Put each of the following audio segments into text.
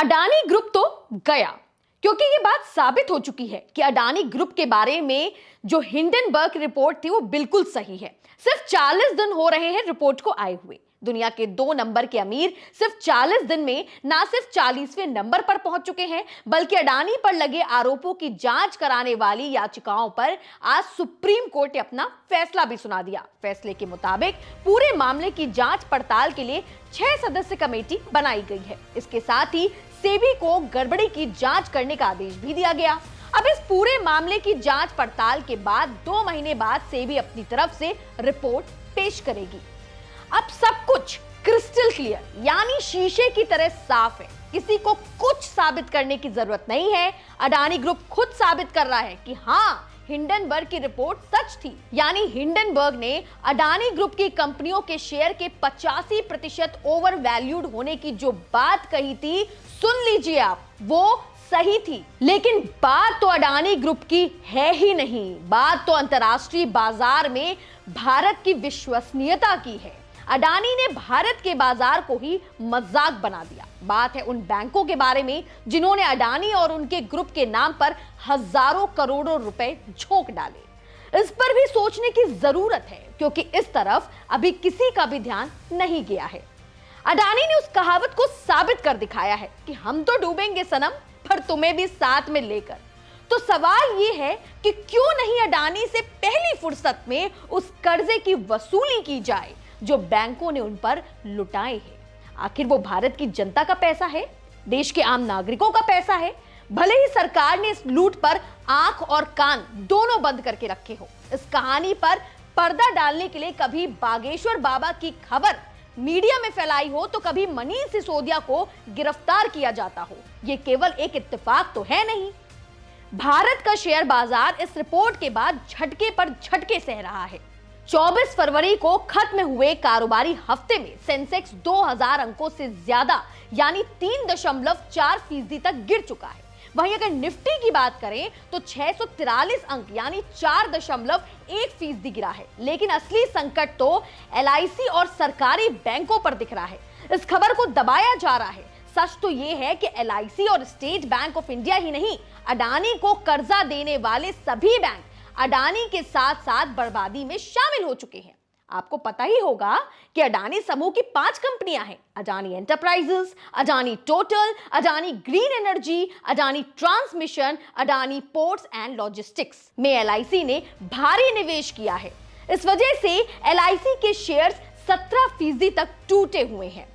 Adani group तो गया, क्योंकि ये बात साबित हो चुकी है कि अडानी ग्रुप के बारे में जो हिंडनबर्ग रिपोर्ट थी वो बिल्कुल सही है। सिर्फ 40 दिन हो रहे हैं रिपोर्ट को आए हुए। दुनिया के 2 नंबर के अमीर सिर्फ 40 दिन में ना सिर्फ 40वें नंबर पर पहुंच चुके हैं, बल्कि अडानी पर लगे आरोपों की जांच कराने वाली याचिकाओं पर आज सुप्रीम कोर्ट ने अपना फैसला भी सुना दिया। फैसले के मुताबिक पूरे मामले की जांच पड़ताल के लिए 6 सदस्य कमेटी बनाई गई है। इसके साथ ही सेबी को गड़बड़ी की जांच करने का आदेश भी दिया गया। अब इस पूरे मामले की जांच पड़ताल के बाद 2 महीने बाद सेबी अपनी तरफ से रिपोर्ट पेश करेगी। अब सब कुछ क्रिस्टल क्लियर यानी शीशे की तरह साफ है। किसी को कुछ साबित करने की जरूरत नहीं है। अडानी ग्रुप खुद साबित कर रहा है कि हाँ, हिंडनबर्ग की रिपोर्ट सच थी। यानी हिंडनबर्ग ने अडानी ग्रुप की कंपनियों के शेयर के 85% ओवर वैल्यूड होने की जो बात कही थी, सुन लीजिए आप, वो सही थी। लेकिन बात तो अडानी ग्रुप की है ही नहीं, बात तो अंतरराष्ट्रीय बाजार में भारत की विश्वसनीयता की है। अडानी ने भारत के बाजार को ही मजाक बना दिया। बात है उन बैंकों के बारे में जिन्होंने अडानी और उनके ग्रुप के नाम पर हजारों करोड़ों रुपए झोंक डाले। इस पर भी सोचने की जरूरत है, क्योंकि इस तरफ अभी किसी का भी ध्यान नहीं गया है। अडानी ने उस कहावत को साबित कर दिखाया है कि हम तो डूबेंगे सनम, पर तुम्हें भी साथ में लेकर। तो सवाल ये है कि क्यों नहीं अडानी से पहली फुर्सत में उस कर्जे की वसूली की जाए जो बैंकों ने उन पर लुटाए हैं। आखिर वो भारत की जनता का पैसा है, देश के आम नागरिकों का पैसा है। भले ही सरकार ने इस लूट पर आंख और कान दोनों बंद करके रखे हो, इस कहानी पर पर्दा डालने के लिए कभी बागेश्वर बाबा की खबर मीडिया में फैलाई हो तो कभी मनीष सिसोदिया को गिरफ्तार किया जाता हो, ये केवल एक इत्तेफाक तो है नहीं। भारत का शेयर बाजार इस रिपोर्ट के बाद झटके पर झटके सह रहा है। 24 फरवरी को खत्म हुए कारोबारी हफ्ते में सेंसेक्स 2000 अंकों से ज्यादा यानी 3.4% तक गिर चुका है। वहीं अगर निफ्टी की बात करें तो 643 अंक यानी 4.1% गिरा है। लेकिन असली संकट तो एलआईसी और सरकारी बैंकों पर दिख रहा है। इस खबर को दबाया जा रहा है। सच तो यह है कि एलआईसी और स्टेट बैंक ऑफ इंडिया ही नहीं, अडानी को कर्जा देने वाले सभी बैंक अडानी के साथ साथ बर्बादी में शामिल हो चुके हैं। आपको पता ही होगा कि अडानी समूह की 5 कंपनियां हैं: Adani enterprises, Adani total, Adani green energy, Adani transmission, Adani ports and logistics में एलआईसी ने भारी निवेश किया है। इस वजह से एलआईसी के शेयर्स 17% तक टूटे हुए हैं।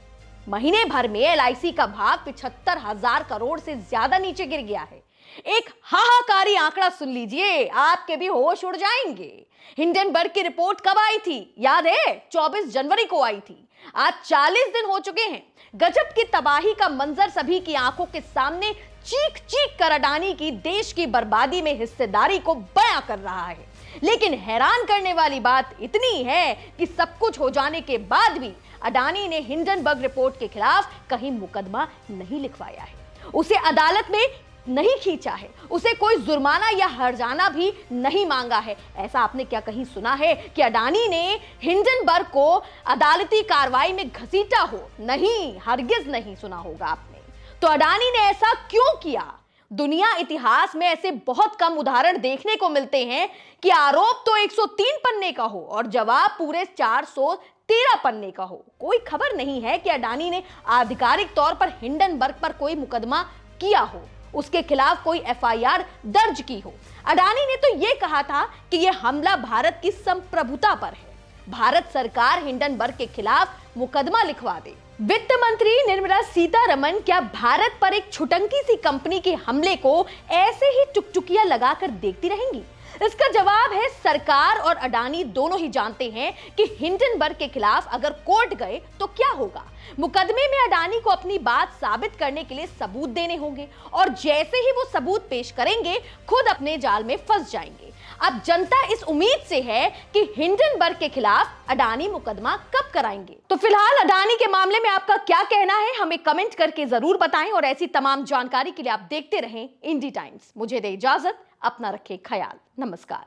महीने भर में एलआईसी का भाव 75,000 करोड़ से ज्यादा नीचे गिर गया है। एक हाहाकारी आंकड़ा सुन लीजिए, आपके भी होश उड़ जाएंगे। हिंडनबर्ग की रिपोर्ट कब आई थी? याद है, 24 जनवरी को आई थी। आज 40 दिन हो चुके हैं। गजब की तबाही का मंजर सभी की आंखों के सामने चीख चीख कर अडानी की देश की बर्बादी में हिस्सेदारी को बयां कर रहा है। लेकिन हैरान करने वाली बात इतनी है कि सब कुछ हो जाने के बाद भी अडानी ने हिंडनबर्ग रिपोर्ट के खिलाफ कहीं मुकदमा नहीं लिखवाया है, उसे अदालत में नहीं खींचा है, उसे कोई जुर्माना या हर्जाना भी नहीं मांगा है। ऐसा आपने क्या कहीं सुना है कि अडानी ने हिंडनबर्ग को अदालती कार्रवाई में घसीटा हो? नहीं, हरगिज नहीं सुना होगा आपने। तो अडानी ने ऐसा क्यों किया? दुनिया इतिहास में ऐसे बहुत कम उदाहरण देखने को मिलते हैं कि आरोप तो 103 पन्ने का हो और जवाब पूरे 413 पन्ने का हो। कोई खबर नहीं है कि अडानी ने आधिकारिक तौर पर हिंडनबर्ग पर कोई मुकदमा किया हो, उसके खिलाफ कोई एफआईआर दर्ज की हो। अडानी ने तो यह कहा था कि यह हमला भारत की संप्रभुता पर है। भारत सरकार हिंडनबर्ग के खिलाफ मुकदमा लिखवा दे। वित्त मंत्री निर्मला सीतारमण क्या भारत पर एक छुटंकी सी कंपनी के हमले को ऐसे ही टुकटुकियां लगाकर देखती रहेंगी? इसका जवाब है, सरकार और अडानी दोनों ही जानते हैं कि हिंडनबर्ग के खिलाफ अगर कोर्ट गए तो क्या होगा। मुकदमे में अडानी को अपनी बात साबित करने के लिए सबूत देने होंगे और जैसे ही वो सबूत पेश करेंगे खुद अपने जाल में फंस जाएंगे। अब जनता इस उम्मीद से है कि हिंडनबर्ग के खिलाफ अडानी मुकदमा कब कराएंगे। तो फिलहाल अडानी के मामले में आपका क्या कहना है, हमें कमेंट करके जरूर बताएं और ऐसी तमाम जानकारी के लिए आप देखते रहें इंडी टाइम्स। मुझे दे इजाजत, अपना रखें ख्याल। नमस्कार।